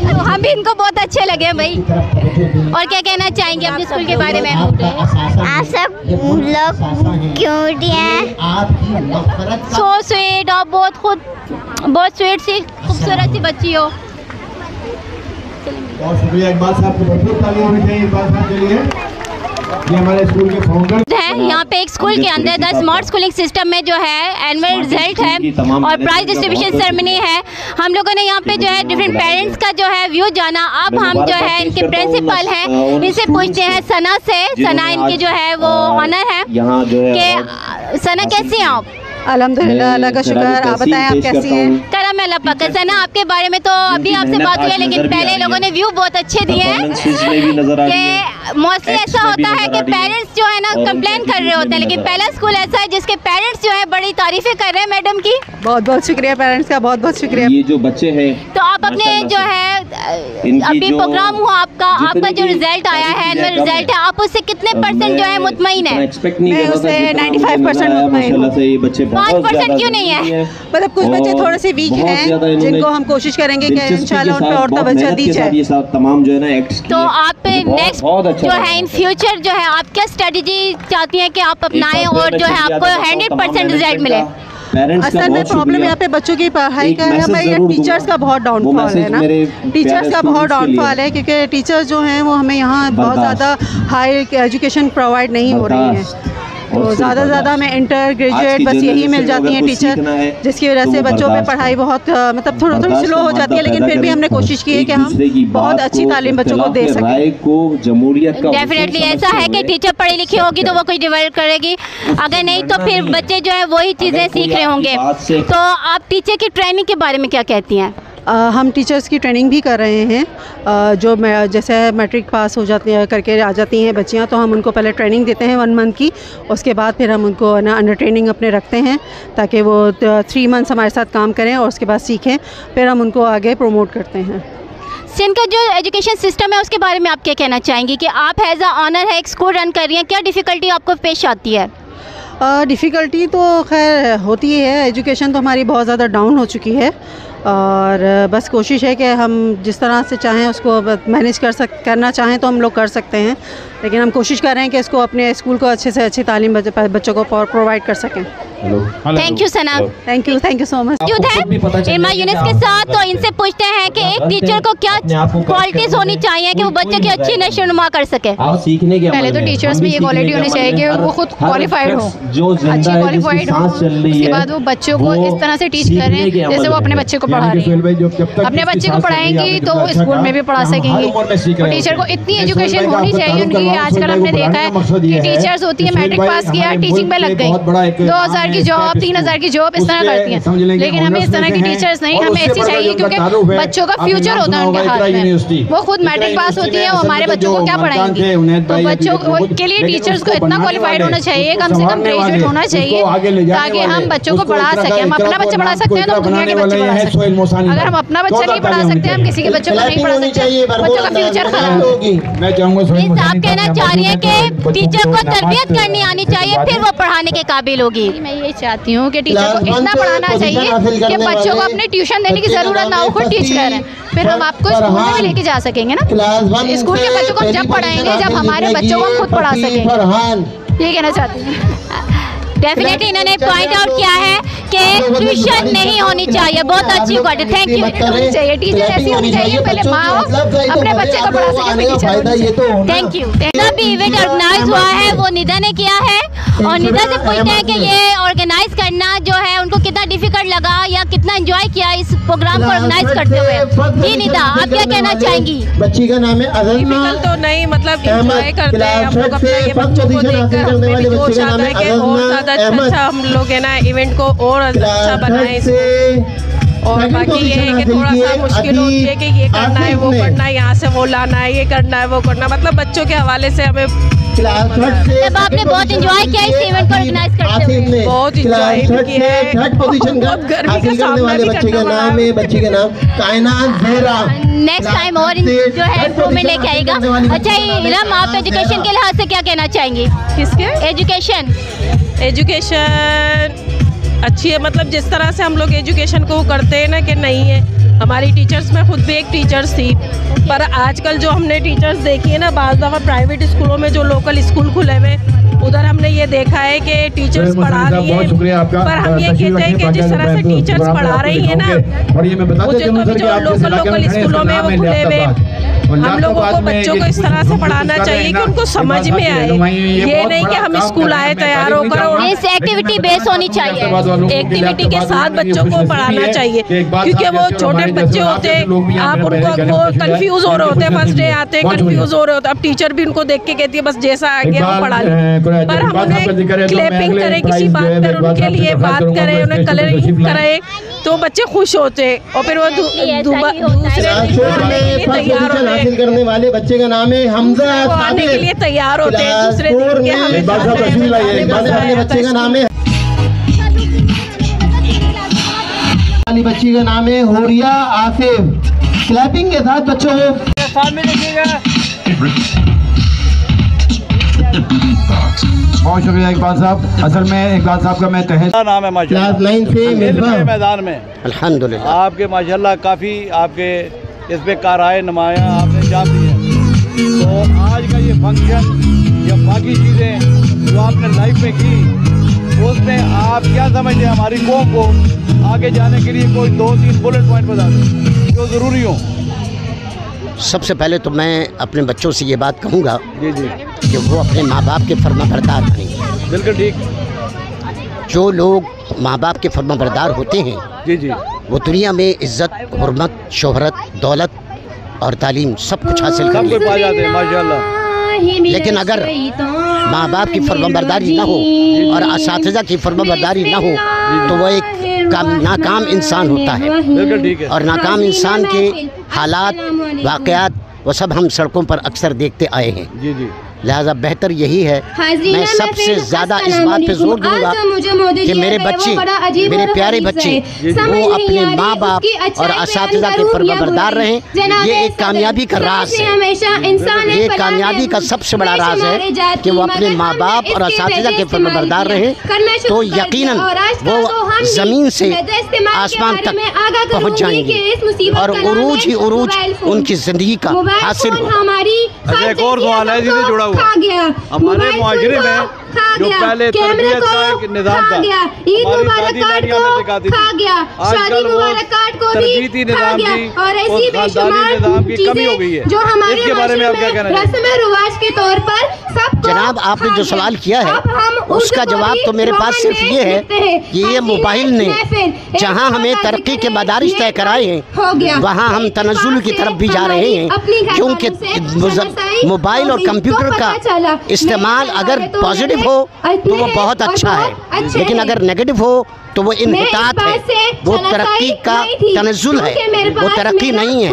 तो हम भी इनको बहुत अच्छे लगे भाई। और क्या कहना चाहेंगे अपने स्कूल के बारे में? आप सब लोग क्यूट हैं, सो स्वीट और बहुत स्वीट सी खूबसूरत सी बच्ची हो। बहुत शुक्रिया इकबाल साहब को, भरपूर तालियां होनी चाहिए इकबाल साहब के लिए। ये हमारे स्कूल के फाउंडर है। यहाँ पे एक स्कूल के अंदर द स्मार्ट स्कूलिंग सिस्टम में जो है एनुअल रिजल्ट है और प्राइज डिस्ट्रीब्यूशन सेरेमनी है। हम लोगों ने यहाँ पे जो है डिफरेंट पेरेंट्स का जो है व्यू जाना। अब हम जो है इनके प्रिंसिपल हैं, इनसे पूछते हैं सना से। सना इनकी जो है वो ऑनर है कि सना कैसी हैं आप? अल्हम्दुलिल्लाह, अल्लाह का शुक्र। आप बताएं आप कैसी हैं? करम अल्लाह पाक। सना आपके बारे में तो अभी आपसे बात हुई है, लेकिन पहले लोगों ने व्यू बहुत अच्छे दिए हैं कि मोस्टली ऐसा होता है कि पेरेंट्स जो है ना कंप्लेन कर रहे होते हैं, लेकिन पहला स्कूल ऐसा है जिसके पेरेंट्स जो है बड़ी तारीफें कर रहे हैं मैडम की। बहुत बहुत शुक्रिया पेरेंट्स का, बहुत बहुत शुक्रिया। ये जो बच्चे हैं तो आप अपने जो है अभी प्रोग्राम हुआ आपका जो रिजल्ट आया है एनुअल रिजल्ट है, आप उससे कितने परसेंट जो है मुतमईन है? मैं उससे 95% मुतमईन हूँ। 5% क्यों नहीं है? मतलब कुछ बच्चे थोड़े से वीक हैं जिनको हम कोशिश करेंगे कि इंशाल्लाह उन पर और तवज्जो दी जाए। तमाम जो है ना एक्ट्स तो आप नेक्स्ट जो है इन फ्यूचर जो है आप क्या स्ट्रेटजी चाहती हैं कि आप अपनाएं और जो है आपको 100% रिजल्ट मिले? असल में प्रॉब्लम यहाँ पे बच्चों की पढ़ाई का है, हमें टीचर्स का बहुत डाउनफॉल है ना, टीचर्स का बहुत डाउनफॉल है क्योंकि टीचर्स जो हैं वो हमें यहाँ बहुत ज़्यादा हाई एजुकेशन प्रोवाइड नहीं हो रही हैं। तो ज़्यादा से ज़्यादा हमें इंटर ग्रेजुएट बस यही मिल जाती हैं टीचर, जिसकी वजह से बच्चों पे पढ़ाई बहुत मतलब थोड़ी स्लो हो जाती है, लेकिन फिर भी हमने कोशिश की है कि हम बहुत अच्छी तालीम बच्चों को दे सकें। डेफिनेटली ऐसा है कि टीचर पढ़ी लिखी होगी तो वो कुछ डेवलप करेगी, अगर नहीं तो फिर बच्चे जो है वही चीज़ें सीख रहे होंगे। तो आप टीचर की ट्रेनिंग के बारे में क्या कहती हैं? हम टीचर्स की ट्रेनिंग भी कर रहे हैं। जो जैसे मैट्रिक पास हो जाती है करके आ जाती हैं बच्चियां, तो हम उनको पहले ट्रेनिंग देते हैं 1 मंथ की, उसके बाद फिर हम उनको ना अंडर ट्रेनिंग अपने रखते हैं ताकि वो 3 मंथ्स हमारे साथ काम करें और उसके बाद सीखें, फिर हम उनको आगे प्रमोट करते हैं। सिंध का जो एजुकेशन सिस्टम है उसके बारे में आप क्या कहना चाहेंगी कि आप एज अ ऑनर है एक स्कूल रन कर रही हैं, क्या डिफ़िकल्टी आपको पेश आती है? डिफ़िकल्टी तो खैर होती है, एजुकेशन तो हमारी बहुत ज़्यादा डाउन हो चुकी है और बस कोशिश है कि हम जिस तरह से चाहें उसको मैनेज करना चाहें तो हम लोग कर सकते हैं, लेकिन हम कोशिश कर रहे हैं कि इसको अपने स्कूल को अच्छे से अच्छी तालीम बच्चों को प्रोवाइड कर सकें। Thank you Sana. Thank you so much. मौजूद है इरमा यूनिस के साथ, तो इनसे पूछते हैं कि एक टीचर को क्या क्वालिटीज होनी चाहिए कि वो बच्चे की अच्छी नशोनुमा कर सके? सीखने के पहले तो टीचर्स में ये क्वालिटी होनी चाहिए कि वो खुद क्वालिफाइड हो, अच्छी क्वालिफाइड हो, उसके बाद वो बच्चों को इस तरह से टीच करें जैसे वो अपने बच्चे को पढ़ा रही है। अपने बच्चे को पढ़ाएंगी तो वो स्कूल में भी पढ़ा सकेंगी। और टीचर को इतनी एजुकेशन होनी चाहिए उनकी। आजकल हमने देखा है कि टीचर्स होती है मैट्रिक पास किया टीचिंग में लग गई, 2000 की जॉब 3000 की जॉब इस तरह करती हैं, लेकिन हमें इस तरह की टीचर्स नहीं, हमें ऐसी चाहिए क्योंकि बच्चों का फ्यूचर होता है उनके हाथ में। वो खुद मैट्रिक पास होती है, वो हमारे बच्चों को क्या पढ़ाएंगी? तो बच्चों के लिए टीचर्स को इतना क्वालिफाइड होना चाहिए, कम से कम ग्रेजुएट होना चाहिए, ताकि हम बच्चों को पढ़ा सकें। हम अपना बच्चा पढ़ा सकते हैं तो दुनिया के बच्चे पढ़ा सकते हैं। अगर हम अपना बच्चा नहीं पढ़ा सकते, हम किसी के बच्चों को नहीं पढ़ा सकते, बच्चों का फ्यूचर खराब होगी। आप कहना चाह रही हैं कि टीचर को तरबियत करनी आनी चाहिए, फिर वो पढ़ाने के काबिल होगी। मैं यही चाहती हूँ कि टीचर को इतना पढ़ाना चाहिए कि बच्चों को अपने ट्यूशन देने की जरूरत ना हो, खुद टीच करें, फिर हम आपको स्कूल में भी लेके जा सकेंगे ना। स्कूल के बच्चों को जब पढ़ाएंगे जब हमारे बच्चों को खुद पढ़ा सकेंगे, ये कहना चाहती हूँ। डेफिनेटली इन्होंने पॉइंट आउट किया है कि ट्यूशन नहीं होनी चाहिए, बहुत अच्छी बात है। Thank you. चाहिए टीचर ऐसी होनी चाहिए, पहले माँ हो अपने बच्चे को पढ़ा सके। Thank you. भी इवेंट ऑर्गेनाइज हुआ है वो निदा ने किया है, और निदा से पूछते हैं कि ये ऑर्गेनाइज करना जो है उनको कितना डिफिकल्ट लगा या कितना एंजॉय किया इस प्रोग्राम को ऑर्गेनाइज करते हुए। जी निदा, आप क्या कहना चाहेंगी? बच्ची का नाम है अज़मा। तो नहीं, मतलब एंजॉय करते हैं हम लोग अपने ये बच्चों को देखकर, हमें भी जोश आता है कि और ज़्यादा अच्छा हम लोग है ना इवेंट को और अच्छा बनाए इसको। और बाकी ये है कि थोड़ा सा मुश्किल होती है कि ये करना है, वो करना है, यहाँ से वो लाना है, ये करना है, वो करना, मतलब बच्चों के हवाले से हमें जब आपने बहुत एंजॉय किया इस इवेंट को ऑर्गेनाइज करते हुए। बहुत एंजॉय किया है। थर्ड पोजीशन का हासिल करने वाले बच्चे का नाम है, बच्ची का नाम कायनात ज़हरा। नेक्स्ट टाइम और जो है इम्प्रूवमेंट लेके आएगा। अच्छा इलम, आप एजुकेशन के लिहाज से क्या कहना चाहेंगे? किसके? एजुकेशन अच्छी है, मतलब जिस तरह से हम लोग एजुकेशन को करते हैं ना कि नहीं है, हमारी टीचर्स में खुद भी एक टीचर्स थी, पर आजकल जो हमने टीचर्स देखी है ना, बाज़ दफ़ा प्राइवेट स्कूलों में जो लोकल स्कूल खुले हुए उधर हमने ये देखा है कि टीचर्स पढ़ा रही है, पर हम ये कहते हैं कि जिस तरह से टीचर्स पढ़ा रही है ना, मुझे तो भी जो लोकल स्कूलों में वो खुले हुए, हम लोगों को बच्चों को इस तरह से पढ़ाना चाहिए कि उनको समझ में आए, ये नहीं कि हम स्कूल आए तैयार होकर। और इस एक्टिविटी बेस होनी चाहिए, एक्टिविटी के साथ बच्चों को पढ़ाना चाहिए, क्योंकि वो छोटे बच्चे होते हैं, आप उनको वो कंफ्यूज हो रहे होते हैं, फर्स्ट डे आते हैं कंफ्यूज हो रहे होते हैं, अब टीचर भी उनको देख के कहती है बस जैसा आ गया वो पढ़ा ले, पर हम उन्हें क्लैपिंग करें, किसी बात पर उनके लिए बात करें, उन्हें कलरिंग कराएं तो बच्चे खुश होते हैं और फिर वो दूसरे तैयार होते हैं। हासिल करने वाले बच्चे का नाम है हमजा, आने के लिए तैयार होते हैं दूसरे दिन के हमें बच्चे का नाम है वाली बच्ची का नाम है होरिया आसिफ। क्लैपिंग के साथ बच्चों को सामने देखिएगा। बहुत शुक्रिया इकबाल साहब। असल में इकबाल साहब का मैं नाम है माशाल्लाह, क्लास 9 से मैदान में अल्हम्दुलिल्लाह आपके माशाल्लाह काफ़ी आपके इस पे कारआए नुमाया आपने जान दी है। तो आज का ये फंक्शन या बाकी चीज़ें जो आपने लाइफ में की, उसमें आप क्या समझते हैं हमारी कौम को आगे जाने के लिए कोई 2-3 बुलेट पॉइंट बता दें जो ज़रूरी हो? सबसे पहले तो मैं अपने बच्चों से ये बात कहूँगा जी जी कि वो अपने माँ बाप के फर्माबरदार बनें। बिल्कुल ठीक। जो लोग माँ बाप के फर्माबरदार होते हैं जी जी, वो दुनिया में इज्जत, हुर्मत, शोहरत, दौलत और तालीम सब कुछ हासिल कर लेते पा जाते हैं माशाल्लाह। लेकिन अगर माँ बाप की फर्माबरदारी ना हो और असातिज़ा की फर्माबरदारी ना हो तो वो एक नाकाम इंसान होता है। बिल्कुल ठीक है। और नाकाम इंसान के हालात, वाक़यात वो सब हम सड़कों पर अक्सर देखते आए हैं। जी जी, लिहाजा बेहतर यही है, मैं सबसे ज़्यादा इस बात पे जोर दूंगा कि मेरे बच्चे, मेरे प्यारे बच्चे, वो अपने माँ बाप और असातिज़ा के फर्माबरदार रहें। ये एक कामयाबी का राज है, ये कामयाबी का सबसे बड़ा राज है कि वो अपने माँ बाप और असातिज़ा के फर्माबरदार रहें, तो यकीनन वो ज़मीन से आसमान तक पहुँच जाएंगे और उरूज ही उरूज उनकी ज़िंदगी का हासिल हो। एक और सवाल है जिससे जुड़ा हुआ, हमारे मुआशरे में जो पहले तरबियत का एक निज़ाम था, हमारी दादी नानियां सिखाती थी, आजकल वो तरबीती निज़ाम की और खानदानी निज़ाम की कमी हो गई है। इसके बारे में आप क्या कहना चाहेंगे? जनाब, आपने जो सवाल किया है उसका जवाब तो मेरे पास सिर्फ ये है कि ये मोबाइल ने जहाँ हमें तरक्की के मदारिज तय कराए हैं वहाँ हम तनज़्ज़ुल की तरफ भी जा रहे हैं, क्योंकि मोबाइल और कंप्यूटर का इस्तेमाल अगर पॉजिटिव हो तो वो बहुत अच्छा है, लेकिन अगर नेगेटिव हो तो वो इन्हितात है, वो तरक्की का तनज़्ज़ुल है, वो तरक्की नहीं है।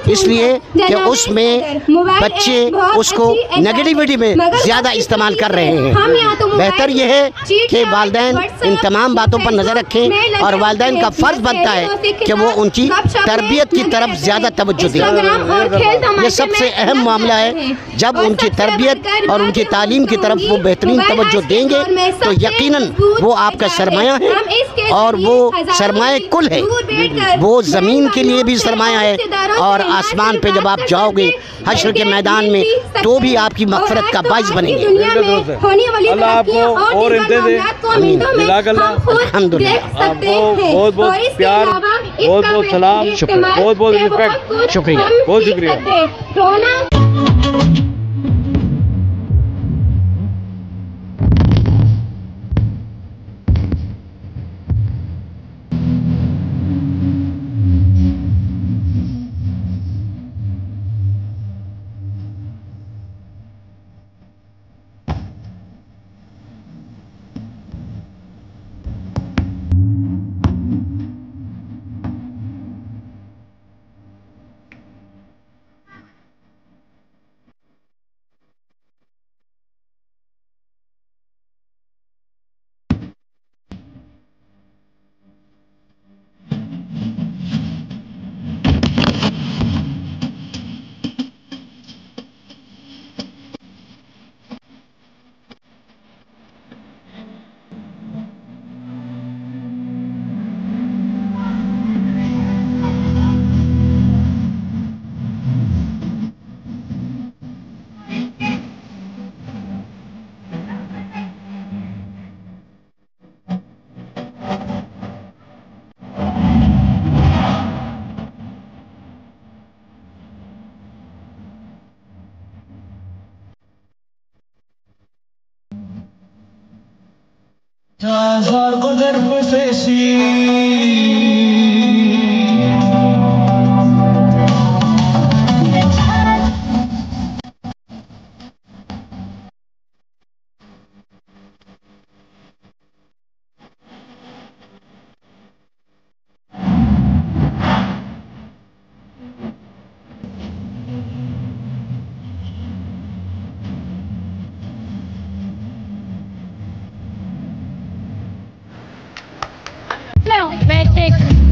इसलिए कि उसमें बच्चे उसको नेगेटिविटी में ज़्यादा इस्तेमाल कर रहे हैं। बेहतर ये है कि वालिदैन इन तमाम बातों पर नज़र रखें और वालिदैन का फ़र्ज़ बनता है कि वो उनकी तरबियत की तरफ ज़्यादा तवज्जो दें। ये सबसे अहम मामला है। जब उनकी तरबियत और उनकी तालीम की तरफ वो बेहतरीन तवज्जो देंगे तो यकीनन वो आपका सरमाया है और वो सरमाए कुल है, वो ज़मीन के लिए भी सरमाया है और आसमान पे जब आप जाओगे हश्र के मैदान में तो भी आपकी मग़फ़िरत का बाइस बनेंगे। अल्लाह आपको और इम्तियाज़ दे। अल्हम्दुलिल्लाह। आपको बहुत बहुत प्यार, बहुत बहुत सलाम, बहुत बहुत रिस्पेक्ट, शुक्रिया, बहुत शुक्रिया।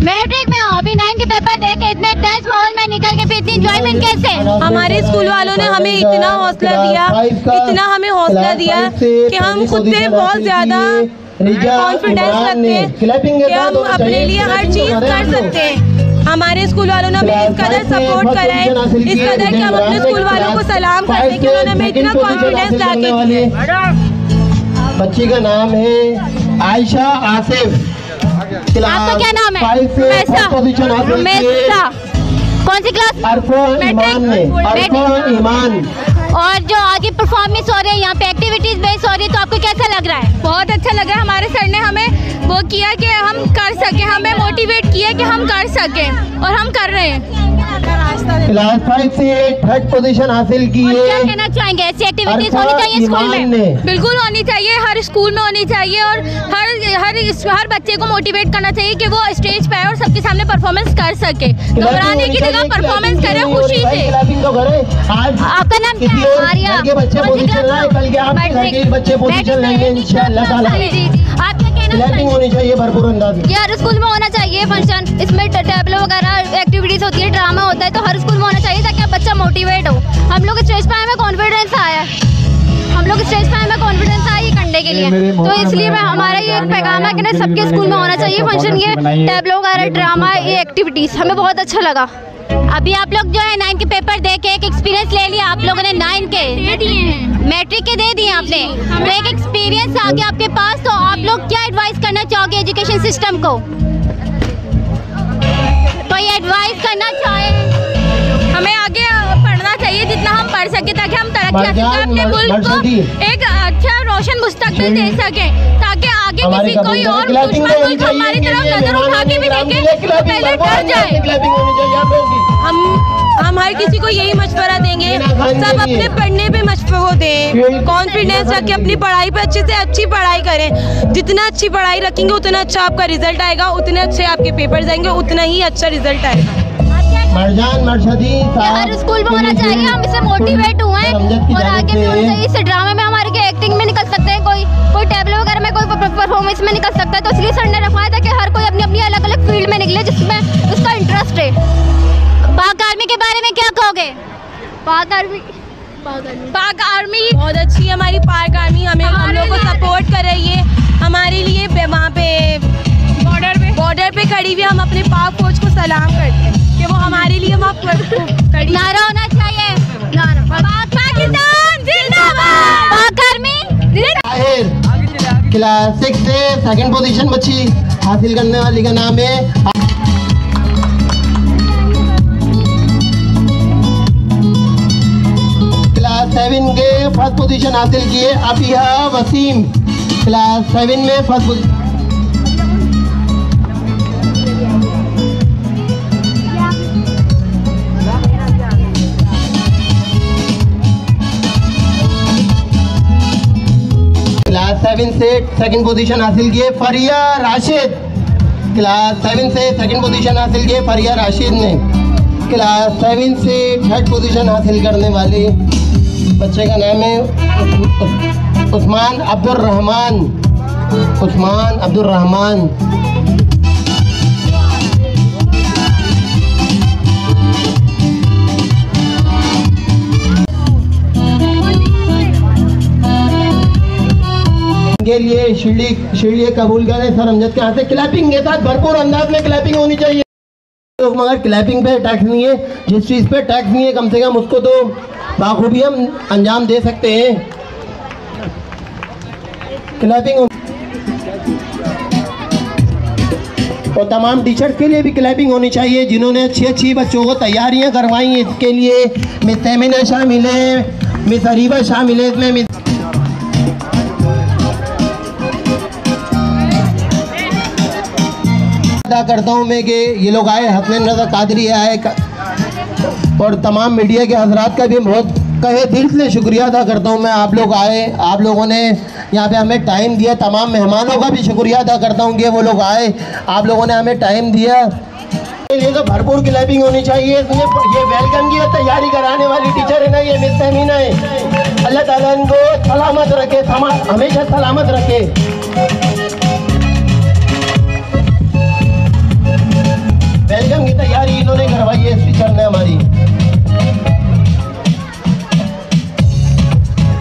मैट्रिक में अभी 9 के पेपर दे के इतने टेंस माहौल में निकल के फिर इतनी एंजॉयमेंट कैसे? हमारे स्कूल वालों ने हमें इतना हौसला दिया कि हम खुद से बहुत ज्यादा कॉन्फिडेंस रखते हैं कि हम अपने लिए हर चीज कर सकते हैं। हमारे स्कूल वालों ने हमें इस कदर सपोर्ट करा है, इस कदर कि हम अपने स्कूल वालों को सलाम करते हैं कि उन्होंने हमें इतना कॉन्फिडेंस ला के दिया। बच्ची का नाम है आयशा आसिफ। आपका क्या नाम है? मेसा। कौन सी क्लास? ईमान। और जो आगे परफॉर्मेंस हो रही है यहाँ पे एक्टिविटीज बेस हो रही है, तो आपको कैसा लग रहा है? बहुत अच्छा लग रहा है। हमारे सर ने हमें वो किया कि हम कर सके, हमें मोटिवेट किया कि हम कर सके और हम कर रहे हैं। क्लास 5 से 3rd पोजीशन हासिल की है। क्या कहना चाहेंगे? ऐसी एक्टिविटीज होनी चाहिए स्कूल में? बिल्कुल होनी चाहिए, हर स्कूल में होनी चाहिए और हर बच्चे को मोटिवेट करना चाहिए कि वो स्टेज पे आए और सबके सामने परफॉर्मेंस कर सके। घबराने की जगह परफॉर्मेस करे खुशी से। आपका नाम क्या है? आर्या। बच्चे पोजीशन लाए, कल के आपके बच्चे पोजीशन लेंगे इंशाअल्लाह ताला। आपका कहना होनी चाहिए भरपूर अंदाज में। हर स्कूल में होना चाहिए फंक्शन, इसमें टैबलो वगैरह एक्टिविटीज होती है, ड्रामा होता है, तो हर स्कूल में होना चाहिए ताकि बच्चा मोटिवेट हो। हम लोग स्टेज पे आए में कॉन्फिडेंस आया करने के लिए, तो इसलिए मैं हमारा ये एक पैगाम है कि सबके स्कूल में होना चाहिए फंक्शन, ये टैबलो वगैरह ड्रामा, ये एक्टिविटीज हमें बहुत अच्छा लगा। अभी आप लोग जो है 9 के पेपर दे के एक एक्सपीरियंस ले लिया, आप लोगों ने 9 के दे दिए हैं, मैट्रिक के दे दिए आपने, तो एक एक्सपीरियंस आ गया आपके पास, तो आप लोग क्या एडवाइस करना चाहोगे एजुकेशन सिस्टम को? कोई एडवाइस करना चाहे? हमें आगे पढ़ना चाहिए जितना हम पढ़ सके ताकि हम तरक्की हासिल कर अपने मुल्क को एक अच्छा रोशन मुस्तकबिल दे सके, ताकि आगे किसी कोई और दुश्मन मुल्क हमारी तरफ नजर उठा के भी देखे तो पहले डर जाए। हम हर किसी को यही मशवरा देंगे, सब अपने पढ़ने पे मशवरा दें, कॉन्फिडेंस रख के अपनी पढ़ाई पे अच्छे से अच्छी पढ़ाई करें। जितना अच्छी पढ़ाई रखेंगे उतना अच्छा आपका रिजल्ट आएगा, उतने अच्छे आपके पेपर्स आएंगे, उतना ही अच्छा रिजल्ट आएगा। मरजान मरशदी हर स्कूल में होना चाहिए, हम इससे मोटिवेट हुए हैं और आगे भी होना चाहिए। इस ड्रामे में हमारे के एक्टिंग में निकल सकते हैं, कोई टैबलो वगैरह में, कोई परफॉर्मेंस में निकल सकता है, तो इसलिए सर ने रखवाया था कि हर कोई अपनी अपनी अलग अलग फील्ड में निकले जिसमें उसका इंटरेस्ट है। पाक आर्मी के बारे में क्या कहोगे? पाक आर्मी बहुत अच्छी है हमारी पाक आर्मी, हम लोग को सपोर्ट कर रही है, हमारे लिए वहाँ पे बॉर्डर पे खड़ी हुई, हम अपने पाक फौज को सलाम करते हैं कि वो हमारे लिए वहाँ खड़ी। नारा होना चाहिए, पाकिस्तान जिंदाबाद, पाक आर्मी। क्लास 6 से 2nd पोजीशन बच्ची हासिल करने वाली का नाम है क्लास 7 के 1st पोजीशन हासिल किए अबिया वसीम। क्लास 7 में 1st पोजीशन। क्लास 7 से 2nd पोजीशन हासिल किए फरिया राशिद। क्लास 7 से 2nd पोजीशन हासिल किए फरिया राशिद ने। क्लास 7 से 3rd पोजीशन हासिल करने वाले बच्चे का नाम है उस्मान अब्दुल रहमान। उस्मान अब्दुल रहमान। के लिए शिरडी कबूल करें सर अमजद के हाथ से। क्लैपिंग के साथ भरपूर अंदाज में क्लैपिंग होनी चाहिए। तो मगर क्लैपिंग पे टैक्स नहीं है, जिस चीज़ पे टैक्स नहीं है कम से कम उसको तो बाखूबी हम अंजाम दे सकते हैं। क्लैपिंग और तमाम टीचर्स के लिए भी क्लैपिंग होनी चाहिए जिन्होंने अच्छी अच्छी बच्चों को तैयारियां करवाई हैं। इसके लिए मिस तैमीना शामिल है, मिस अरीबा शामिल है, इसमें अदा करता हूँ मैं कि ये लोग आए, हसनैन रज़ा कादरी आए और तमाम मीडिया के हजरात का भी बहुत कहे दिल से शुक्रिया अदा करता हूँ मैं। आप लोग आए, आप लोगों ने यहाँ पे हमें टाइम दिया। तमाम मेहमानों का भी शुक्रिया अदा करता हूँ कि वो लोग आए, आप लोगों ने हमें टाइम दिया। ये तो भरपूर क्लैपिंग होनी चाहिए। इसमें ये वेलकम की तैयारी कराने वाली टीचर है ना, ये मिस तहमीना है। अल्लाह ताला इनको सलामत रखे, हमेशा सलामत रखे। वेलकम की तैयारी इन्होंने करवाई है इस टीचर ने हमारी।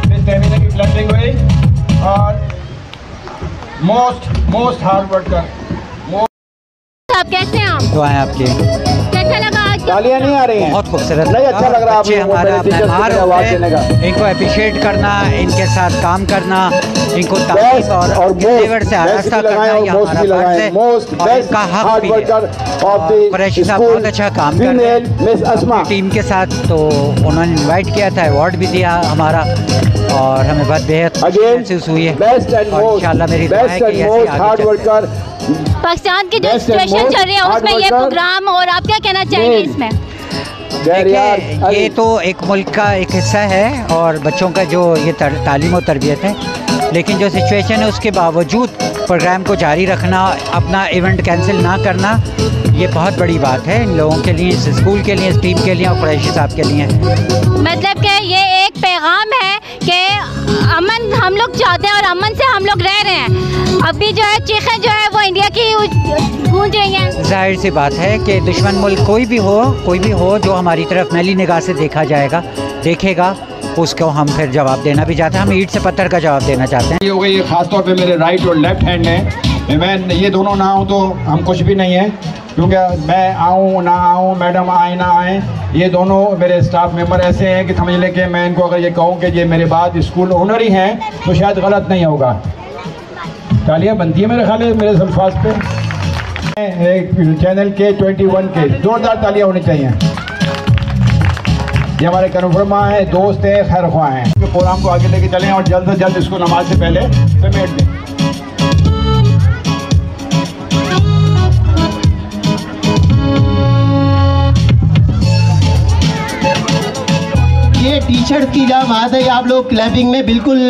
मिस तहमीना की क्लैपिंग हुई और मोस्ट हार्ड वर्कर। आप कैसे हैं? आप दुआएं आपकी। कैसा लगा आज? तालियां नहीं आ रही हैं। बहुत खूबसूरत नहीं, अच्छा लग रहा है। बच्चे हमारा मेहमान होते हैं, इनको अप्रिशिएट करना, इनके साथ काम करना, इनको तारीफ और फेवर से आरास्ता करना, ये हमारा फर्ज है और इनका हक भी है। कुरैशी साहब बहुत अच्छा काम कर रहे हैं टीम के साथ, तो उन्होंने इन्वाइट किया था, अवार्ड भी दिया हमारा और हमें बहुत बेहद महसूस हुई है। और इंशाल्लाह मेरी दुआ है कि ऐसे आगे चलते। पाकिस्तान की जो सिचुएशन चल रही है उसमें ये प्रोग्राम, और आप क्या कहना चाहेंगे इसमें? देखिए, ये तो एक मुल्क का एक हिस्सा है और बच्चों का जो ये तालीम और तरबियत है, लेकिन जो सिचुएशन है उसके बावजूद प्रोग्राम को जारी रखना, अपना इवेंट कैंसिल ना करना, ये बहुत बड़ी बात है इन लोगों के लिए, इस स्कूल के लिए, इस टीम के लिए और कुरैशी साहब के लिए। मतलब कि ये एक पैगाम है कि अमन हम लोग चाहते हैं और अमन से हम लोग रह रहे हैं। अभी जो है चीखें जो है वो इंडिया की गूंज रही हैं। जाहिर सी बात है कि दुश्मन मुल्क कोई भी हो जो हमारी तरफ मैली निगाह से देखेगा उसको हम फिर जवाब देना भी चाहते हैं। हम ईंट से पत्थर का जवाब देना चाहते हैं। ये हो गई, ये खासतौर पे मेरे राइट और लेफ्ट हैंड है। मैं ये दोनों ना आऊँ तो हम कुछ भी नहीं है, क्योंकि मैं आऊँ ना आऊँ, मैडम आए ना आए, ये दोनों मेरे स्टाफ मेंबर ऐसे हैं कि समझ लें कि मैं इनको अगर ये कहूँ कि ये मेरे बाद स्कूल ओनर ही हैं तो शायद गलत नहीं होगा। तालियाँ बनती है मेरे ख्याल है मेरे अल्फाज पे। चैनल के 21 के जोरदार तालियाँ होनी चाहिए। ये हमारे कन्फर्मा है, दोस्त है, खैर ख्वाह हैं। प्रोग्राम को आगे लेके चलें और जल्द से जल्द इसको नमाज से पहले समेट दें। ये टी शर्ट की जहाँ बात है, आप लोग क्लैपिंग में बिल्कुल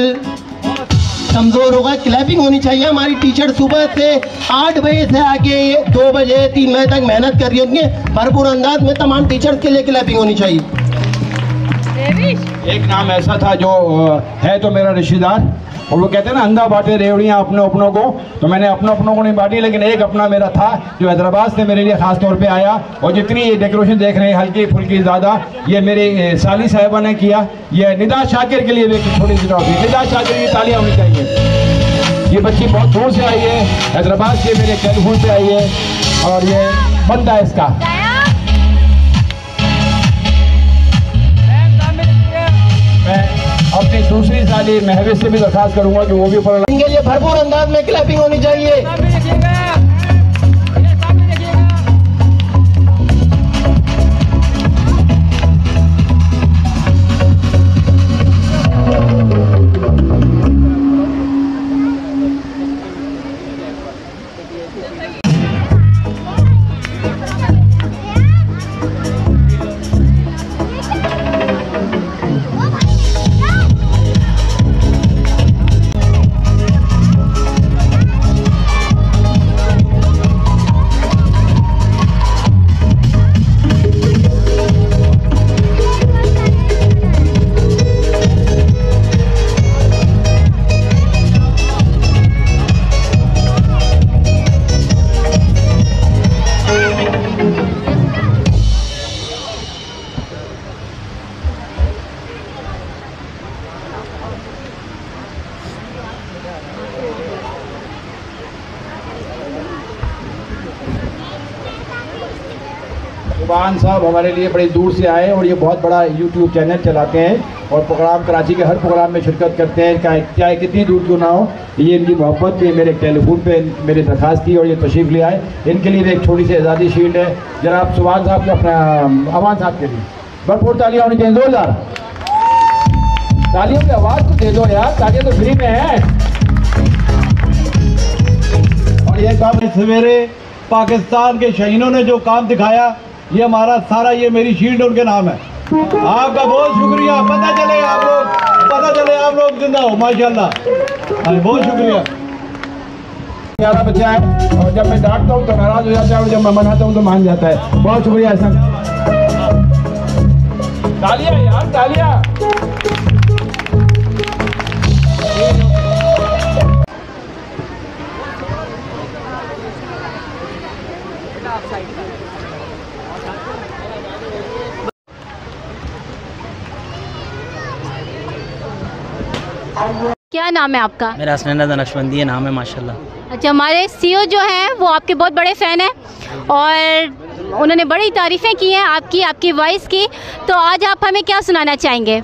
कमज़ोर होगा। क्लैपिंग होनी चाहिए। हमारी टीचर सुबह से 8 बजे से आके 2 बजे 3 बजे तक मेहनत कर रही होंगे भरपूर अंदाज में। तमाम टीचर्स के लिए क्लैपिंग होनी चाहिए। एक नाम ऐसा था जो है तो मेरा रिश्तेदार, और वो कहते हैं ना अंधा बांटे रेवड़ियाँ अपनों को, तो मैंने अपनों को नहीं बांटी, लेकिन एक अपना मेरा था जो हैदराबाद से मेरे लिए ख़ास तौर पे आया। और जितनी ये डेकोरेशन देख रहे हैं हल्की फुल्की ज़्यादा, ये मेरी साली साहिबा ने किया। ये निदा शाकिर के लिए भी एक छोटी सी ट्रॉफी, निदा शाकिर की तालियाँ होनी चाहिए। ये बच्ची बहुत दूर से आई है, हैदराबाद से मेरे कैलफोन से आई है और ये बनता है इसका। मैं अपनी दूसरी साली महविश से भी दरखास्त करूंगा कि वो भी इनके लिए भरपूर अंदाज में क्लैपिंग होनी चाहिए। सुभान साहब हमारे लिए बड़ी दूर से आए और ये बहुत बड़ा यूट्यूब चैनल चलाते हैं और प्रोग्राम कराची के हर प्रोग्राम में शिरकत करते हैं, चाहे कितनी दूर क्यों ना हो। ये इनकी मोहब्बत भी मेरे टेलीफोन पे मेरी दरख्वास्त की और ये तशरीफ़ ले आए। इनके लिए भी एक छोटी सी आज़ादी शील्ड है जनाब सुभान साहब के, अपना अमान साहब के लिए भरपूर तालियां होनी चाहिए, जोरदार तालियों की आवाज़ तो दे दो यार, तालियां तो फ्री में है। और ये काम सवेरे पाकिस्तान के शहीदों ने जो काम दिखाया, ये हमारा सारा, ये मेरी शील्ड उनके नाम है। आपका बहुत शुक्रिया। पता चले आप लोग जिंदा हो, माशाल्लाह। बहुत शुक्रिया। प्यारा बच्चा है और जब मैं डांटता हूँ तो नाराज हो जाता है और जब मैं मनाता हूँ तो मान जाता है। बहुत शुक्रिया एहसन। तालियां यार, तालियां। क्या नाम है आपका? मेरा हसनैन नक्शबंदी नाम है माशाल्लाह। अच्छा, हमारे सीईओ जो हैं वो आपके बहुत बड़े फ़ैन हैं और उन्होंने बड़ी तारीफ़ें की हैं आपकी वॉइस की। तो आज आप हमें क्या सुनाना चाहेंगे?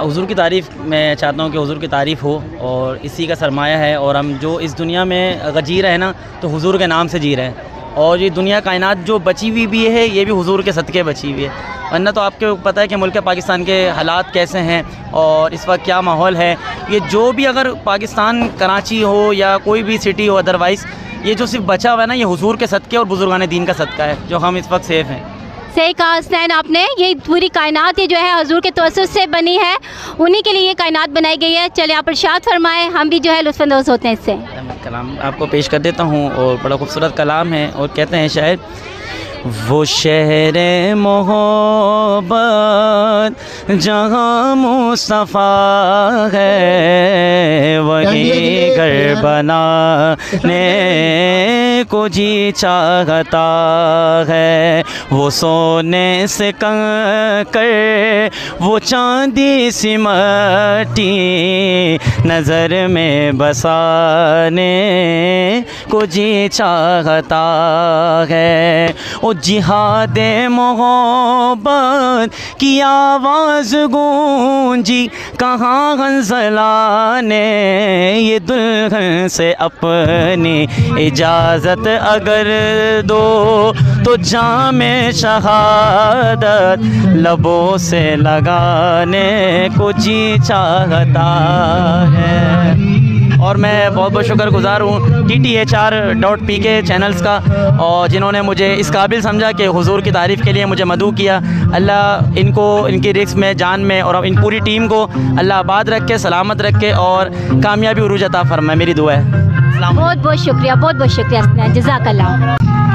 हुजूर की तारीफ़ मैं चाहता हूँ कि हुजूर की तारीफ़ हो और इसी का सरमाया है। और हम जो इस दुनिया में अगर जी रहे हैं ना तो हुजूर के नाम से जी रहे हैं। और ये दुनिया कायनात जो बची हुई भी है ये भी हुजूर के सदक़े बची हुई है। वरना तो आपको पता है कि मुल्क पाकिस्तान के हालात कैसे हैं और इस वक्त क्या माहौल है। ये जो भी अगर पाकिस्तान कराची हो या कोई भी सिटी हो, अदरवाइज़ ये जो सिर्फ बचा हुआ है ना, ये हुजूर के सदक़े और बुजुर्गान दीन का सदका है जो हम इस वक्त सेफ़ हैं। सही कहा हसनैन आपने। ये पूरी कायनात ये जो है हुजूर के तवस्सुस से बनी है, उन्हीं के लिए ये कायनात बनाई गई है। चले आप इरशाद फरमाएं, हम भी जो है लुत्फ़अंदोज़ होते हैं इससे। कलाम आपको पेश कर देता हूँ और बड़ा खूबसूरत कलाम है और कहते हैं शायद, वो शहर मोहब्बत जहाँ मुस्तफ़ा है, वही घर बनाने को जी चाहता है। वो सोने से कंकर, वो चांदी सी मट्टी नज़र में बसाने को जी चाहता है। ओ जिहादे मोहब्बत की आवाज़ गूंजी कहाँ हंज़ला ने, ये दुल्हन से अपनी इजाज़त अगर दो तो जामे शहादत लबों से लगाने को जी चाहता है। और मैं बहुत बहुत शुक्रगुज़ार हूँ TTHR.PK चैनल्स का, और जिन्होंने मुझे इस काबिल समझा कि हुजूर की तारीफ़ के लिए मुझे मदऊ किया। अल्लाह इनको इनकी रिस्क में, जान में और इन पूरी टीम को अल्लाह आबाद रखे, सलामत रखे और कामयाबी उरूज अता फरमाए। मेरी दुआ है। बहुत बहुत शुक्रिया, बहुत बहुत शुक्रिया, जज़ाकल्लाह।